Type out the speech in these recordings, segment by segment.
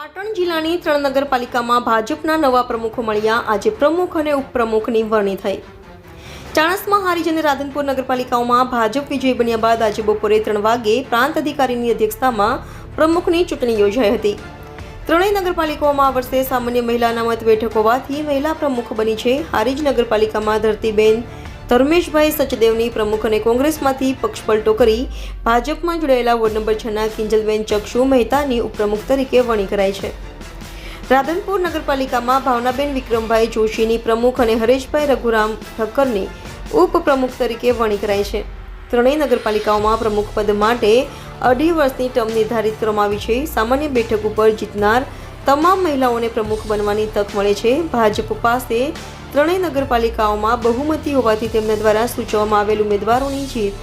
પાટણ જિલ્લાની 3 નગરપાલિકામાં ભાજપના નવા પ્રમુખો મળ્યા। આજે પ્રમુખ અને ઉપપ્રમુખની વરણી થઈ। ચાણસ્મા, હારીજ અને રાધનપુર નગરપાલિકાઓમાં ભાજપ વિજય બન્યા બાદ આજે બપોરે 3 વાગે પ્રાંત અધિકારીની અધ્યક્ષતામાં પ્રમુખની ચૂંટણી યોજાઈ હતી। ત્રણેય નગરપાલિકાઓમાં આ વર્ષે સામાન્ય મહિલા અનામત બેઠક હોવાથી મહિલા પ્રમુખ બની છે। હારીજ નગરપાલિકામાં ધરતીબેન ધર્મેશભાઈ સચદેવની પ્રમુખ અને કોંગ્રેસમાંથી પક્ષપલટો કરી ભાજપમાં જોડાયેલા વોર્ડ નંબર 6ના કિંજલબેન ચક્ષુ મહેતાની ઉપપ્રમુખ તરીકે વરણી કરાઈ છે। રાધનપુર નગરપાલિકામાં ભાવનાબેન વિક્રમભાઈ જોશીની પ્રમુખ અને હરેશભાઈ રઘુરામ ઠક્કરની ઉપપ્રમુખ તરીકે વરણી કરાઈ છે। ત્રણેય નગરપાલિકાઓમાં પ્રમુખ પદ માટે 2.5 વર્ષની ટર્મ નિર્ધારિત કરવામાં આવી છે। સામાન્ય બેઠક ઉપર જીતનાર તમામ મહિલાઓને પ્રમુખ બનવાની તક મળે છે। ભાજપ પાસે ત્રણેય નગરપાલિકાઓમાં બહુમતી હોવાથી તેમના દ્વારા સૂચવવામાં આવેલ ઉમેદવારોની જીત।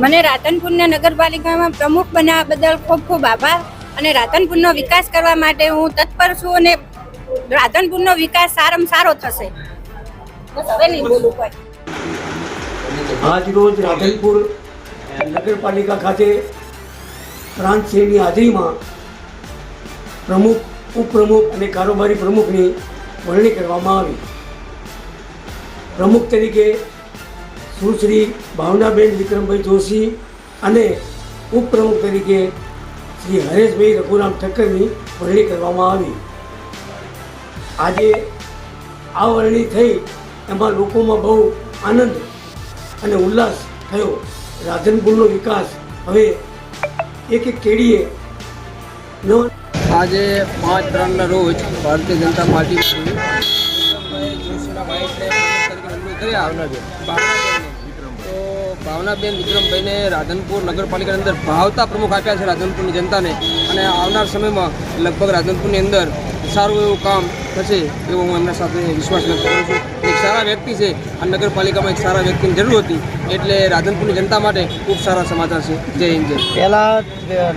મને રાધનપુરના નગરપાલિકામાં પ્રમુખ બનાવવા બદલ ખૂબ ખૂબ આભાર અને રાધનપુરનો વિકાસ કરવા માટે હું તત્પર છું અને રાધનપુરનો વિકાસ સારામાં સારો થશે। બસ હવે નહીં બોલું કોઈ। આજ રોજ રાધનપુર નગરપાલિકા ખાતે પ્રાંત શ્રેણીની હાજરીમાં પ્રમુખ, ઉપપ્રમુખ અને કારોબારી પ્રમુખની વરણી કરવામાં આવી। પ્રમુખ તરીકે સુશ્રી ભાવનાબેન વિક્રમભાઈ જોશી અને ઉપપ્રમુખ તરીકે શ્રી હરેશભાઈ રઘુરામ ઠક્કરની વરણી કરવામાં આવી। આજે આ વરણી થઈ એમાં લોકોમાં બહુ આનંદ અને ઉલ્લાસ થયો। રાધનપુરનો વિકાસ હવે એક કેડીએ નો આજે 5/3 રોજ ભારતીય જનતા પાર્ટી ભાવનાબેન વિક્રમભાઈને રાધનપુર નગરપાલિકાની અંદર ભાવતા પ્રમુખ આપ્યા છે રાધનપુરની જનતાને, અને આવનાર સમયમાં લગભગ રાધનપુરની અંદર સારું એવું કામ થશે એવો હું એમના સાથે વિશ્વાસ વ્યક્ત કરું છું। એક સારા વ્યક્તિ છે, આ નગરપાલિકામાં એક સારા વ્યક્તિની જરૂર હતી, એટલે રાધનપુરની જનતા માટે ખૂબ સારા સમાચાર છે। જય હિન્દ જય। પહેલાં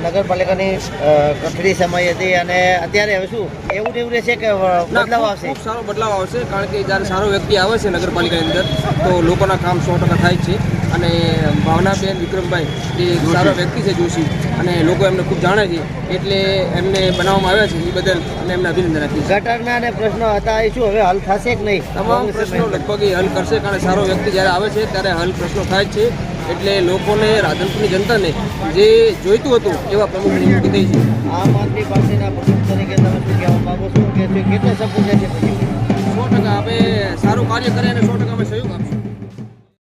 નગરપાલિકાની કઠડી સમય હતી અને અત્યારે હવે શું એવું ને એવું રહેશે કે બદલાવ આવશે? ખૂબ સારો બદલાવ આવશે, કારણ કે જ્યારે સારો વ્યક્તિ આવે છે નગરપાલિકાની અંદર તો લોકોના કામ 100% થાય છે। અને ભાવનાબેન વિક્રમભાઈ એ સારા વ્યક્તિ છે જોશી, અને લોકો એમને ખૂબ જાણે છે, એટલે એમને બનાવવામાં આવ્યા છે એ બદલ અને એમને અભિનંદન આપીએ છીએ। ગટરના અને પ્રશ્નો હતા એ શું હવે હલ થશે કે નહીં? તમામ પ્રશ્નો લગભગ એ હલ કરશે, કારણ કે સારો વ્યક્તિ જ્યારે આવે છે ત્યારે હલ પ્રશ્નો થાય જ છે, એટલે લોકોને રાધનપુરની જનતાને જે જોઈતું હતું એવા પ્રમુખની નિયુક્તિ થઈ છે। આમ આદમી પાર્ટીના પ્રમુખ તરીકે તમે શું કહેવા માંગો છો કે કેટલો સપોર્ટ છે? 100% આપણે સારું કાર્ય કરે અને 100% અમે સહયોગ આપીશું।